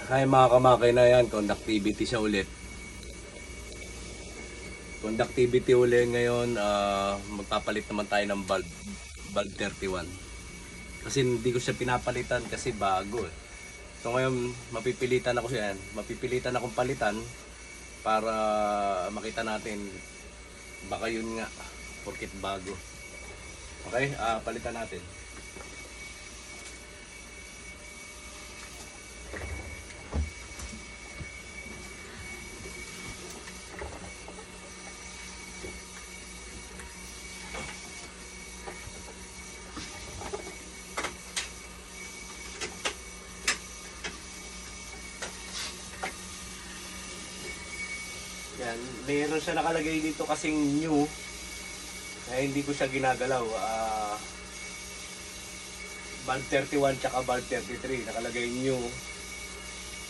Hi mga kamakina, yan, conductivity siya ulit. Conductivity ulit ngayon, magpapalit naman tayo ng bulb 31. Kasi hindi ko siya pinapalitan kasi bago eh. So ngayon mapipilitan akong palitan para makita natin, baka yun nga, porkit bago. Okay, palitan natin. Yan, meron siya nakalagay dito kasing new, kaya hindi ko siya ginagalaw. Bulb 31 tsaka bulb 33 nakalagay new,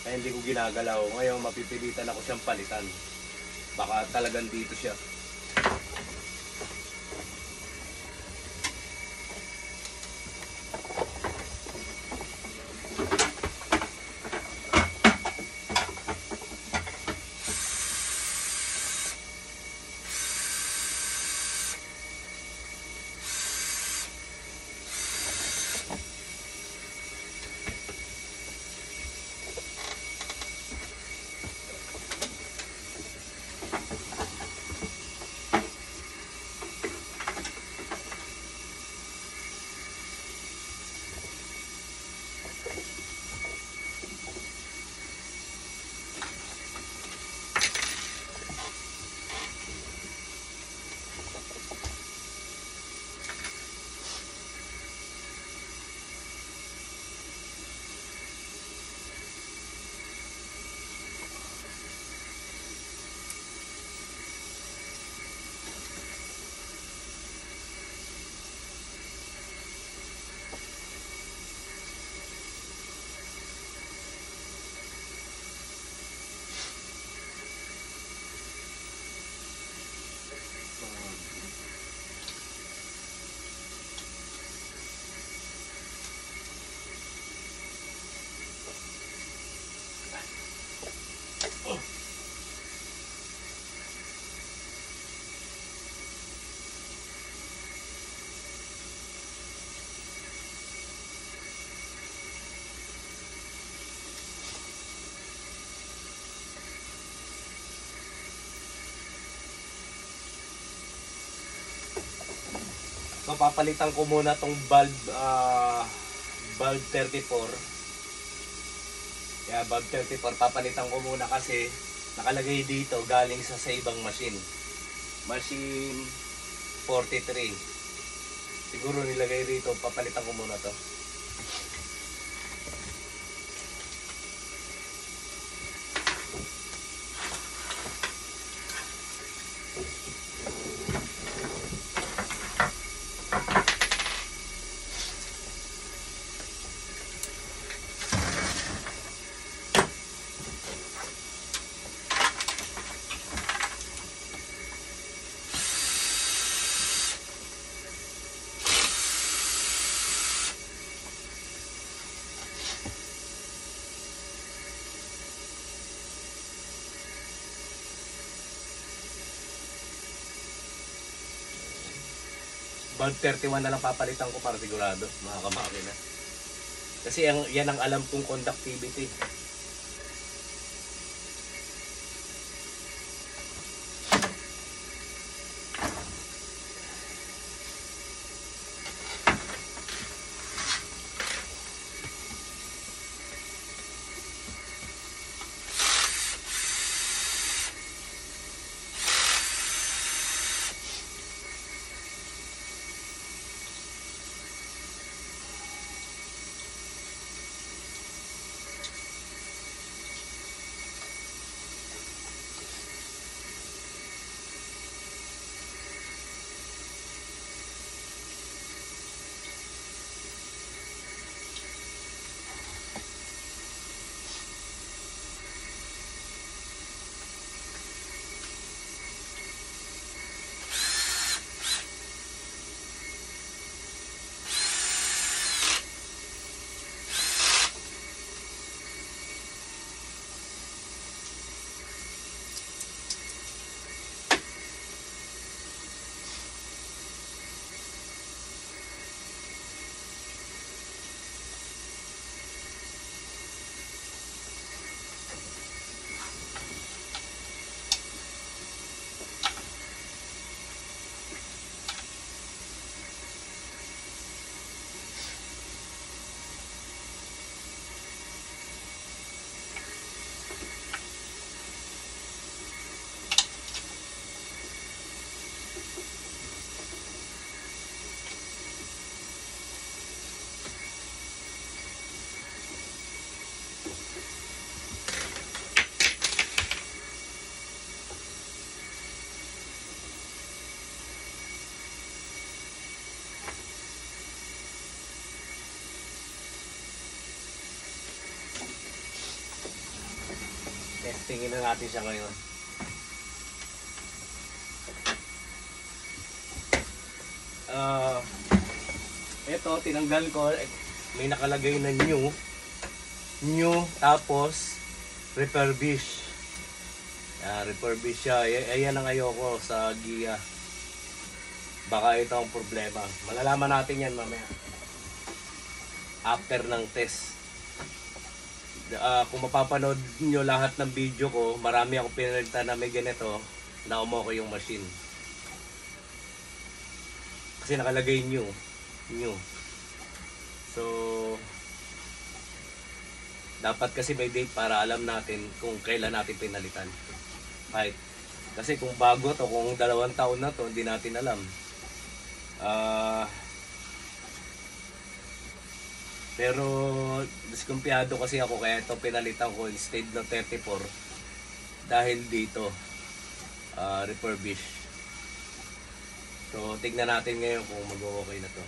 kaya hindi ko ginagalaw. Ngayon mapipilitan ako siyang palitan, baka talagang dito siya. So papalitan ko muna tong bulb 34. Yeah, bulb 34 papalitan ko muna kasi nakalagay dito galing sa ibang machine. Machine 43. Siguro nilagay dito, papalitan ko muna to. Bulb 31 na lang papalitan ko para sigurado, mga kamakina. Kasi yan ang alam kong conductivity. testingin na natin siya ngayon. Ito, tinanggal ko. May nakalagay na new. Tapos refurbish. Refurbish siya. Ayan ang ayoko sa Gia. Baka ito ang problema. Malalaman natin yan mamaya. After ng test. Kung mapapanood nyo lahat ng video ko, marami ako pinalitan na may ganito na umoko yung machine. Kasi nakalagay new. So, dapat kasi may date para alam natin kung kailan natin pinalitan. Right. Kasi kung bago to, kung 2 taon na to, hindi natin alam. Pero diskumpiyado kasi ako kaya ito pinalitan ko instead ng 34 dahil dito refurbish. So tignan natin ngayon kung mag-okay na to.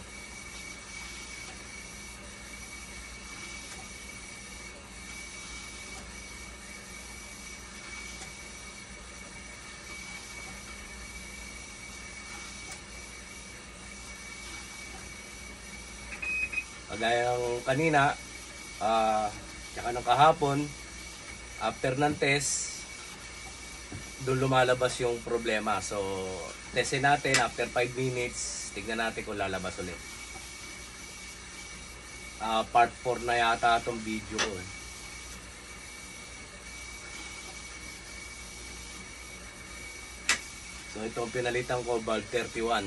Kagaya ng kanina, tsaka ng kahapon, after ng test, doon lumalabas yung problema. So, testin natin after 5 minutes, tignan natin kung lalabas ulit. Part 4 na yata itong video ko. So, itong pinalitan ko, valve 31.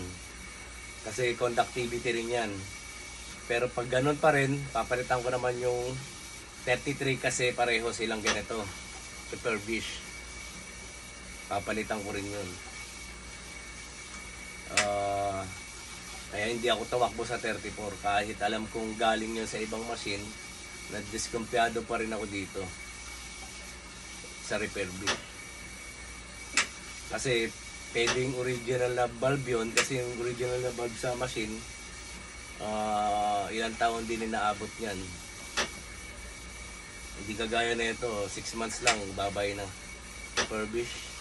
Kasi conductivity rin yan. Pero pag ganun pa rin, papalitan ko naman yung 33 kasi pareho silang ganito. Refurbish. Papalitan ko rin yun. Kaya hindi ako tumakbo sa 34 kahit alam kong galing yun sa ibang machine. Nagdiskumpiyado pa rin ako dito sa refurbish. Kasi pwedeng original na valve yun kasi yung original na valve sa machine ilang taon din inaabot yan. Hindi kagaya na ito, 6 months lang babay na refurbish.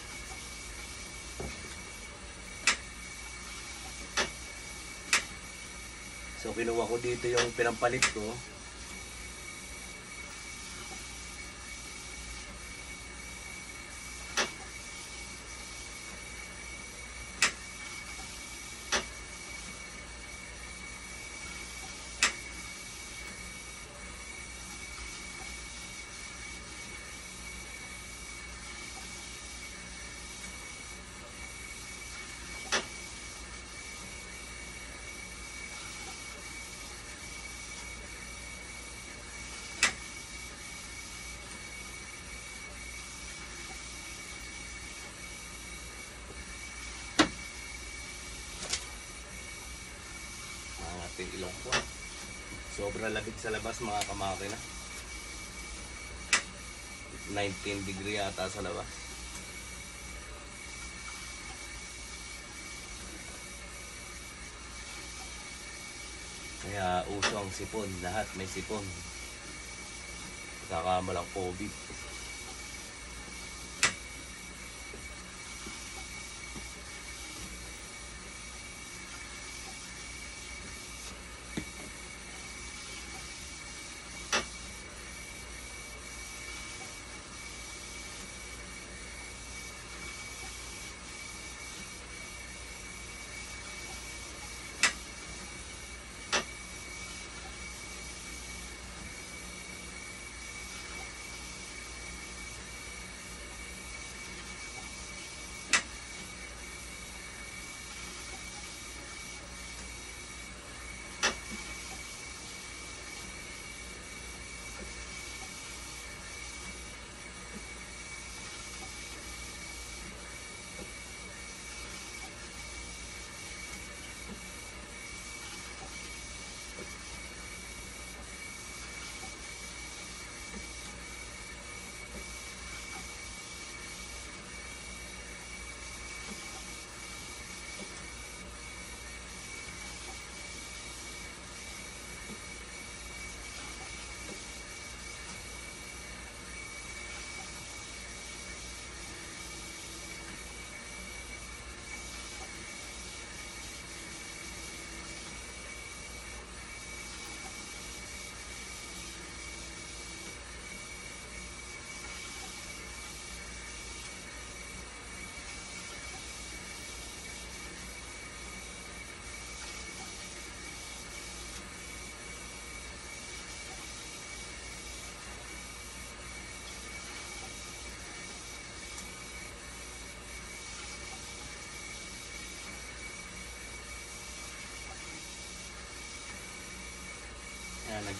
So kinuha ko dito yung pinampalit ko. Ating ilong ko. Sobrang lamig sa labas mga kamakina. 19 degree yata sa labas. Kaya uso ang sipon. Lahat may sipon. Kakamalang COVID.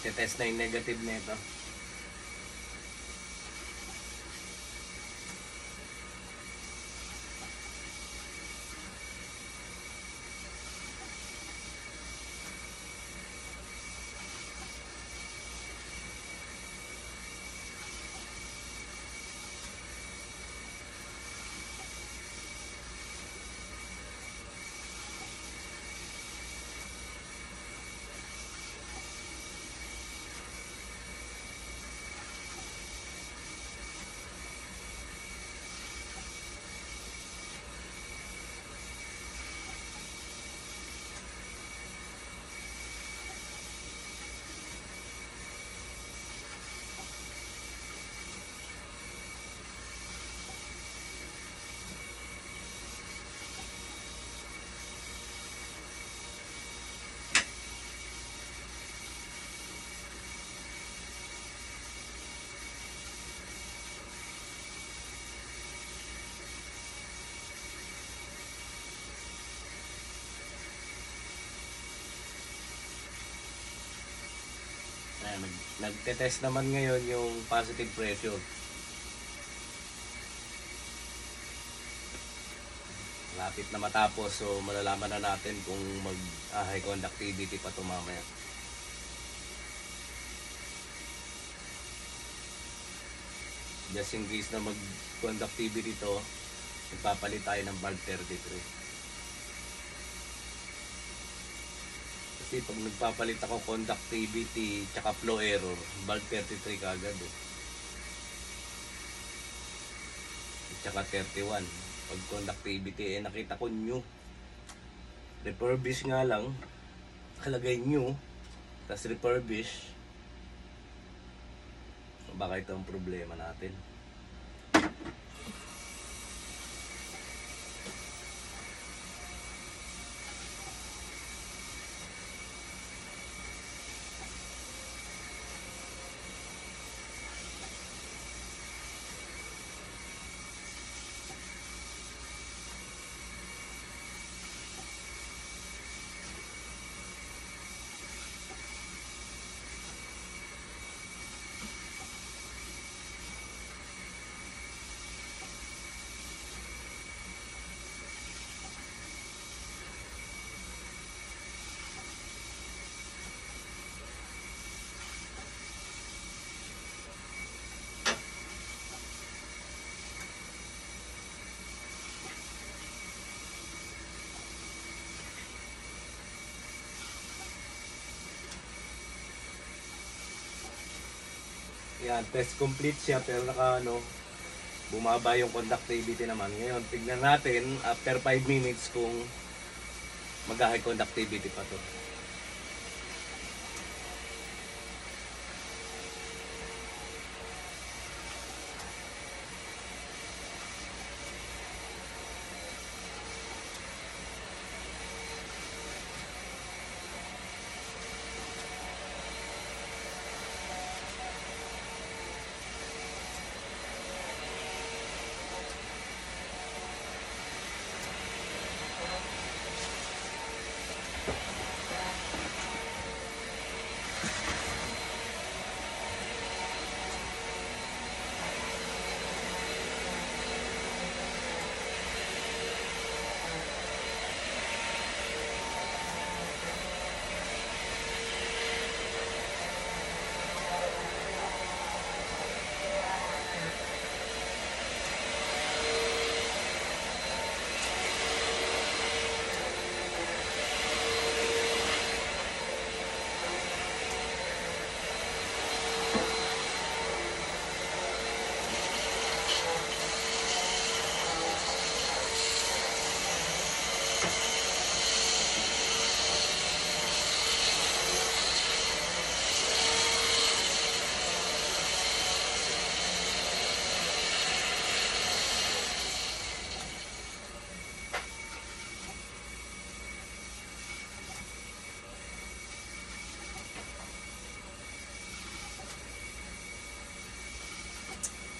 Test na yung negative nito. Ayan, nagte-test naman ngayon yung positive pressure. Lapit na matapos, so malalaman na natin kung high conductivity pa ito mamaya. Just in case na mag-conductivity to, magpapalit tayo ng valve 33. Kasi pag nagpapalit ako conductivity tsaka flow error, valve 33 kaagad eh. Tsaka 31. Pag conductivity nakita ko new. Refurbish nga lang, kalagay new, tas refurbish. Baka ito ang problema natin. Yan, test complete siya pero bumaba yung conductivity naman. Ngayon, tignan natin after 5 minutes kung mag-high conductivity pa to.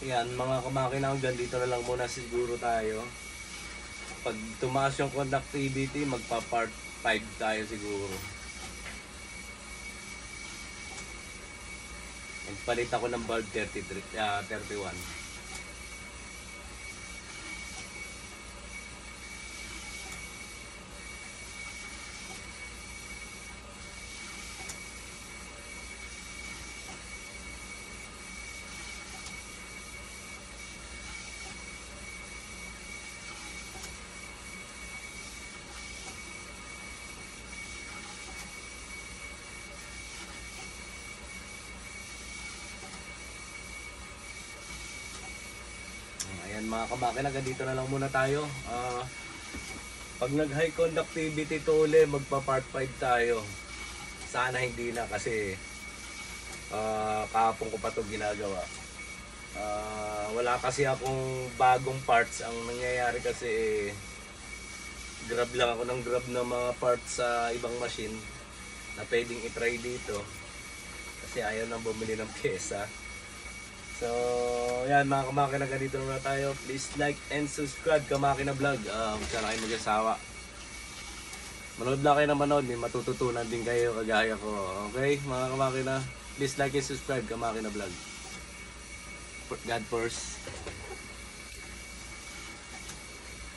Yan mga kamakina, hanggang dito na lang muna siguro tayo. Pag tumaas yung conductivity, magpa part 5 tayo siguro. Palit ako ng bulb 33, 31. Ayan mga kamakina, dito na lang muna tayo. Pag nag high conductivity to uli, magpa part 5 tayo. Sana hindi na kasi kahapon ko pa to ginagawa. Wala kasi akong bagong parts. Ang nangyayari kasi grab lang ako ng grab ng mga parts sa ibang machine na pwedeng itry dito kasi ayaw nang bumili ng pyesa. So, yan mga kamakina, ganito na tayo. Please like and subscribe, Kamakina Vlog. Huwag sana kayo mag-asawa. Manood na kayo na manood, may matututunan din kayo kagaya ko. Okay, mga kamakina, please like and subscribe, Kamakina Vlog. God first.